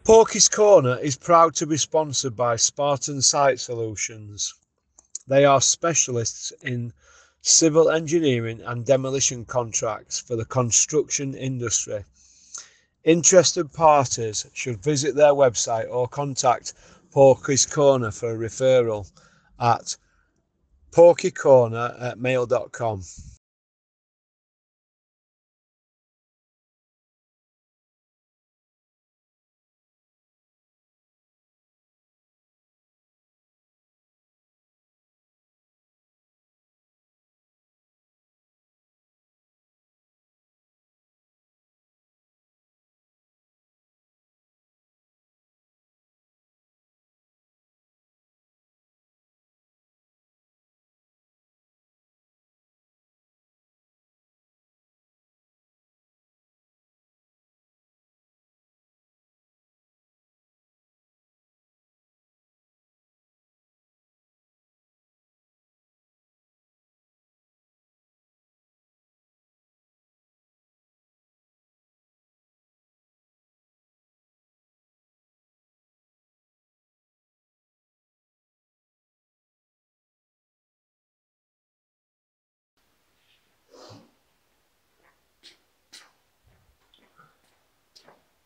Porky's Corner is proud to be sponsored by Spartan Site Solutions. They are specialists in civil engineering and demolition contracts for the construction industry. Interested parties should visit their website or contact Porky's Corner for a referral at porkycorner@mail.com.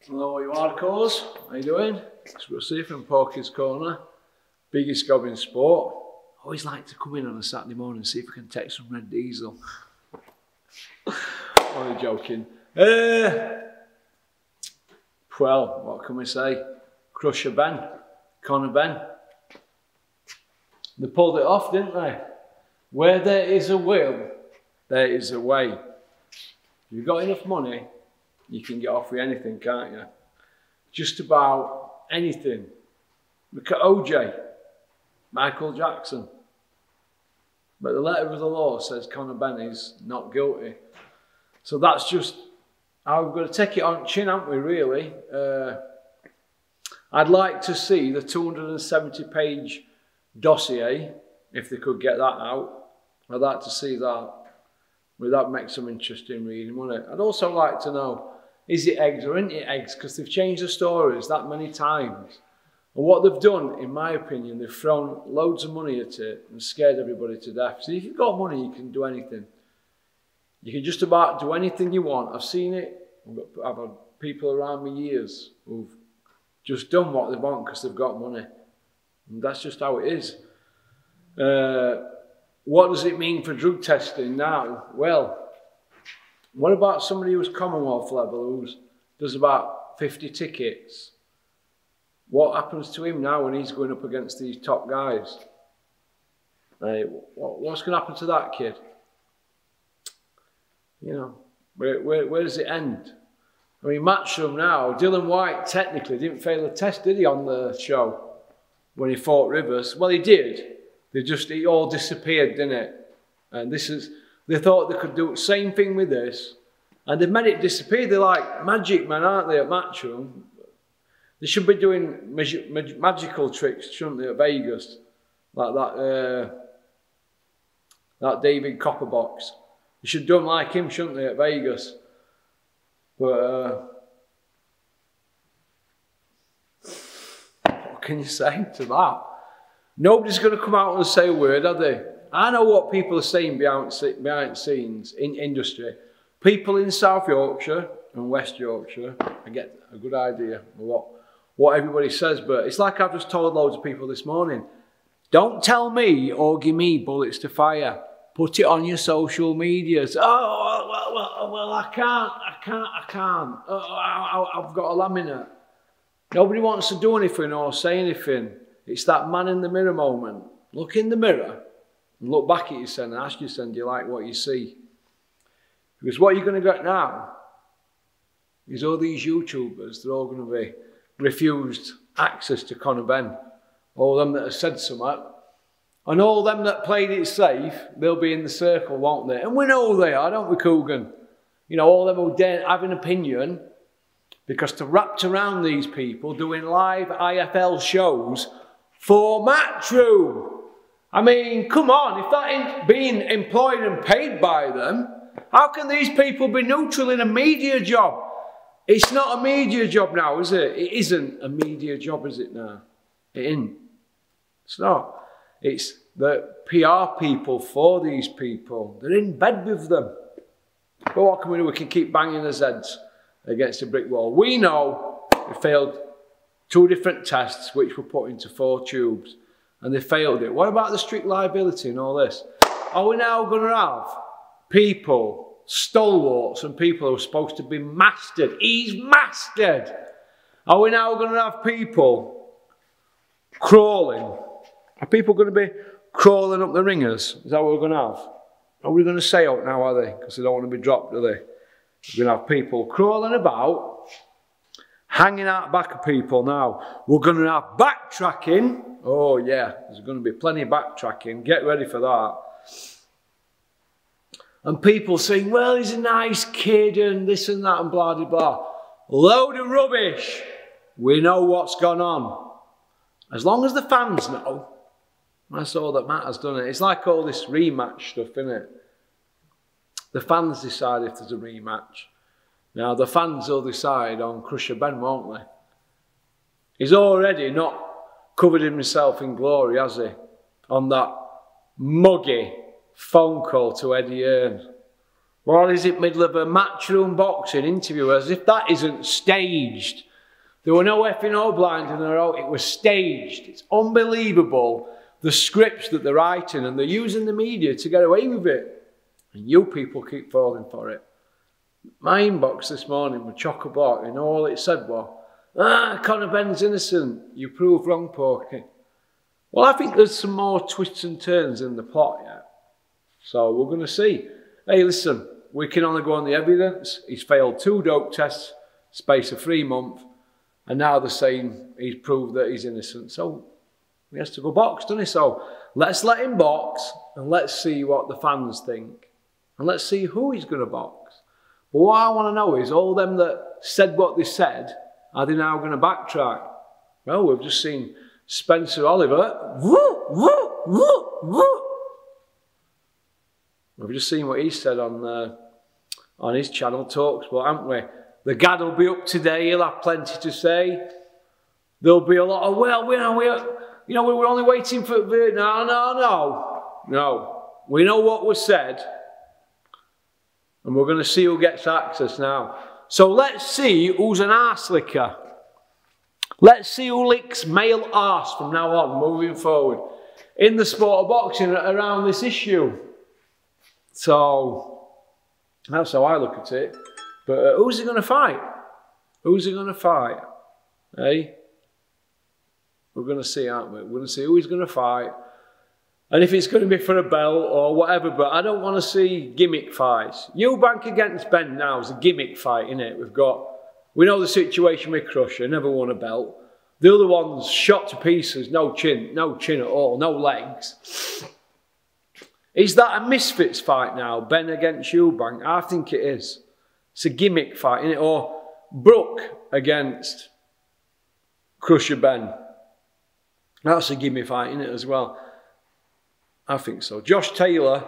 Hello you hardcores, how you doing? It's Russ here from Porky's Corner, biggest gob in sport. Always like to come in on a Saturday morning and see if I can take some red diesel. Only joking. Well, what can we say? Crusher Ben, Connor Ben. They pulled it off, didn't they? Where there is a will, there is a way. If you've got enough money, you can get off with anything, can't you? Just about anything. Look at OJ, Michael Jackson. But the letter of the law says Conor Ben is not guilty. So that's just how we've got to take it on chin, haven't we, really? I'd like to see the 270-page dossier, if they could get that out. I'd like to see that. Well, that makes some interesting reading, wouldn't it? I'd also like to know, is it eggs or isn't it eggs? Because they've changed the stories that many times. And what they've done, in my opinion, they've thrown loads of money at it and scared everybody to death. See, if you've got money, you can do anything. You can just about do anything you want. I've seen it. I've had people around me years who've just done what they want because they've got money. And that's just how it is. What does it mean for drug testing now? Well, what about somebody who's Commonwealth level, who does about 50 tickets? What happens to him now when he's going up against these top guys? What's going to happen to that kid? You know, where does it end? I mean, Matchroom now, Dylan White technically didn't fail a test, did he, on the show when he fought Rivers? Well, he did. It all disappeared, didn't it? And they thought they could do the same thing with this, and they've made it disappear. They're like magic men, aren't they, at Matchroom? They should be doing magical tricks, shouldn't they, at Vegas? Like that David Copperbox. They should do them like him, shouldn't they, at Vegas? But what can you say to that? Nobody's going to come out and say a word, are they? I know what people are saying behind scenes in industry. People in South Yorkshire and West Yorkshire, I get a good idea of what everybody says, but it's like I've just told loads of people this morning. Don't tell me or give me bullets to fire. Put it on your social medias. Oh, well, I can't. I've got a laminate. Nobody wants to do anything or say anything. It's that man in the mirror moment. Look in the mirror and look back at yourself and ask yourself, do you like what you see? Because what you're going to get now is all these YouTubers, they're all going to be refused access to Conor Ben. All them that have said something. And all them that played it safe, they'll be in the circle, won't they? And we know they are, don't we, Coogan? You know, all them who dare have an opinion, because they're wrapped around these people doing live IFL shows for Matchroom. I mean, come on, if that ain't being employed and paid by them, how can these people be neutral in a media job? It's not a media job now, is it? It isn't a media job, is it now? It isn't. It's not. It's the PR people for these people. They're in bed with them. But what can we do? We can keep banging our heads against a brick wall. We know we failed 2 different tests which were put into 4 tubes and they failed it. What about the strict liability and all this? Are we now going to have people, stalwarts and people who are supposed to be mastered? He's mastered. Are we now going to have people crawling? Are people going to be crawling up the ringers? Is that what we're going to have? Are we going to say out now, are they? Because they don't want to be dropped, are they? We're going to have people crawling about, hanging out the back of people now. We're going to have backtracking. Oh yeah, there's going to be plenty of backtracking. Get ready for that. And people saying, well, he's a nice kid and this and that and blah, blah, blah. Load of rubbish. We know what's gone on. As long as the fans know, that's all that matters, doesn't it? It's like all this rematch stuff, isn't it? The fans decide if there's a rematch. Now, the fans will decide on Crusher Ben, won't they? He's already not covered himself in glory, has he? On that muggy phone call to Eddie Hearn. Or is it middle of a matchroom boxing interview, as if that isn't staged? There were no effing O blind in the row, it was staged. It's unbelievable, the scripts that they're writing, and they're using the media to get away with it. And you people keep falling for it. My inbox this morning was chock-a-block, and all it said was, Conor Ben's innocent, you proved wrong, Porky. Well, I think there's some more twists and turns in the plot yet. So we're going to see. Hey, listen, we can only go on the evidence. He's failed 2 dope tests, space of 3 months, and now they're saying he's proved that he's innocent. So he has to go box, doesn't he? So let's let him box, and let's see what the fans think. And let's see who he's going to box. But what I want to know is, all them that said what they said, are they now going to backtrack? Well, we've just seen Spencer Oliver. We've just seen what he said on his channel, Talksport, haven't we? The Gad will be up today, he'll have plenty to say. There'll be a lot of, well, we were only waiting for... No. We know what was said. And we're going to see who gets access now. So let's see who's an arse licker. Let's see who licks male arse from now on, moving forward, in the sport of boxing around this issue. So that's how I look at it. But who's he going to fight? Who's he going to fight? Hey? We're going to see, aren't we? We're going to see who he's going to fight. And if it's going to be for a belt or whatever, but I don't want to see gimmick fights. Eubank against Ben now is a gimmick fight, isn't it? We know the situation with Crusher, never won a belt. The other one's shot to pieces, no chin at all, no legs. Is that a misfits fight now, Ben against Eubank? I think it is. It's a gimmick fight, isn't it? Or Brooke against Crusher Ben. That's a gimmick fight, isn't it, as well? I think so. Josh Taylor,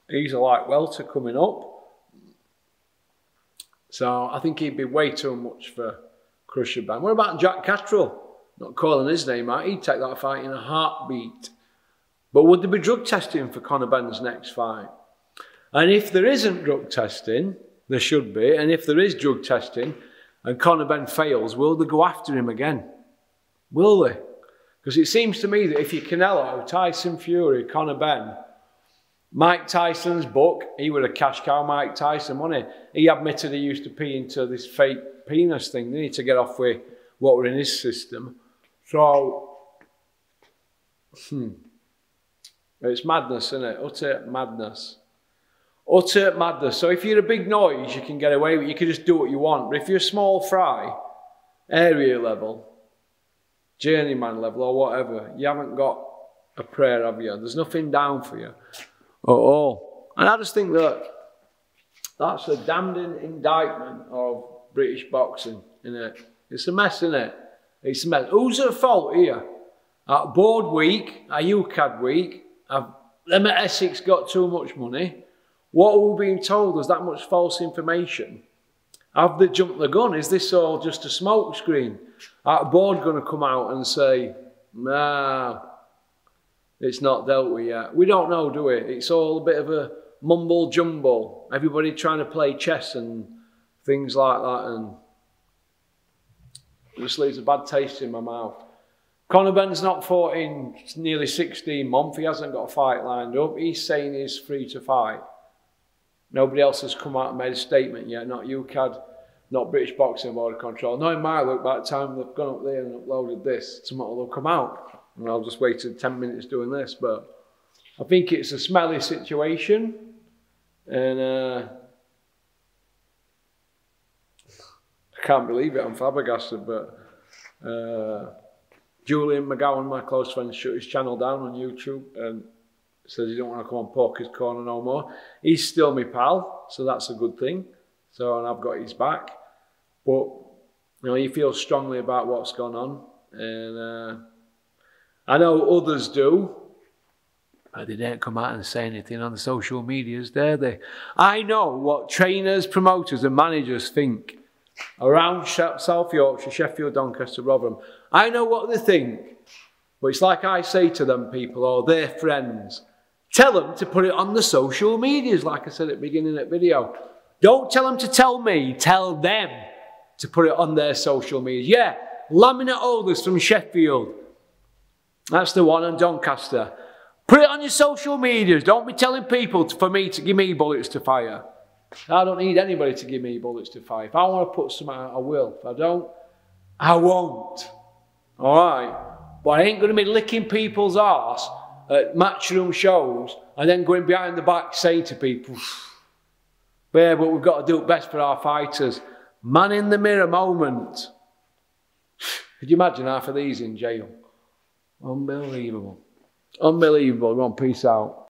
he's a light welter coming up. So I think he'd be way too much for Crusher Ben. What about Jack Cattrall? Not calling his name out. He'd take that fight in a heartbeat. But would there be drug testing for Conor Ben's next fight? And if there isn't drug testing, there should be. And if there is drug testing and Conor Ben fails, will they go after him again? Will they? Because it seems to me that if you're Canelo, Tyson Fury, Conor Ben, Mike Tyson's book, he was a cash cow, Mike Tyson, wasn't he? He admitted he used to pee into this fake penis thing, didn't he, to get off with what were in his system. So, it's madness, isn't it? Utter madness. Utter madness. So if you're a big noise, you can get away with it. You can just do what you want. But if you're a small fry, area level, journeyman level or whatever, you haven't got a prayer, have you? There's nothing down for you at all. And I just think that that's a damned indictment of British boxing, isn't it? It's a mess, isn't it? It's a mess. Who's at fault here? At Board Week, at UCAD Week, them at Essex got too much money. What are we being told? There's that much false information. Have they jumped the gun? Is this all just a smoke screen? Are the board going to come out and say, nah, it's not dealt with yet? We don't know, do we? It's all a bit of a mumble jumble. Everybody trying to play chess and things like that, and it just leaves a bad taste in my mouth. Conor Benn's not fought in nearly 16 months. He hasn't got a fight lined up. He's saying he's free to fight. Nobody else has come out and made a statement yet. Not UCAD, not British Boxing Board of Control. No, in my look, by the time they've gone up there and uploaded this, tomorrow they'll come out. And I'll just wait 10 minutes doing this. But I think it's a smelly situation. And I can't believe it. I'm flabbergasted. But Julian McGowan, my close friend, shut his channel down on YouTube and says he don't want to come on Poker's Corner no more. He's still my pal, so that's a good thing. So, and I've got his back. But, you know, he feels strongly about what's gone on. And I know others do. But they don't come out and say anything on the social medias, dare they? I know what trainers, promoters and managers think around South Yorkshire, Sheffield, Doncaster, Rotherham. I know what they think. But it's like I say to them people, or their friends, tell them to put it on the social medias, like I said at the beginning of the video. Don't tell them to tell me, tell them to put it on their social media. Yeah, laminate holders from Sheffield. That's the one, on Doncaster. Put it on your social medias. Don't be telling people for me to give me bullets to fire. I don't need anybody to give me bullets to fire. If I want to put some out, I will. If I don't, I won't. All right? But I ain't going to be licking people's arse at matchroom shows and then going behind the back saying to people, yeah, but we've got to do it best for our fighters. Man in the mirror moment. Could you imagine half of these in jail? Unbelievable. Unbelievable. Go on, peace out.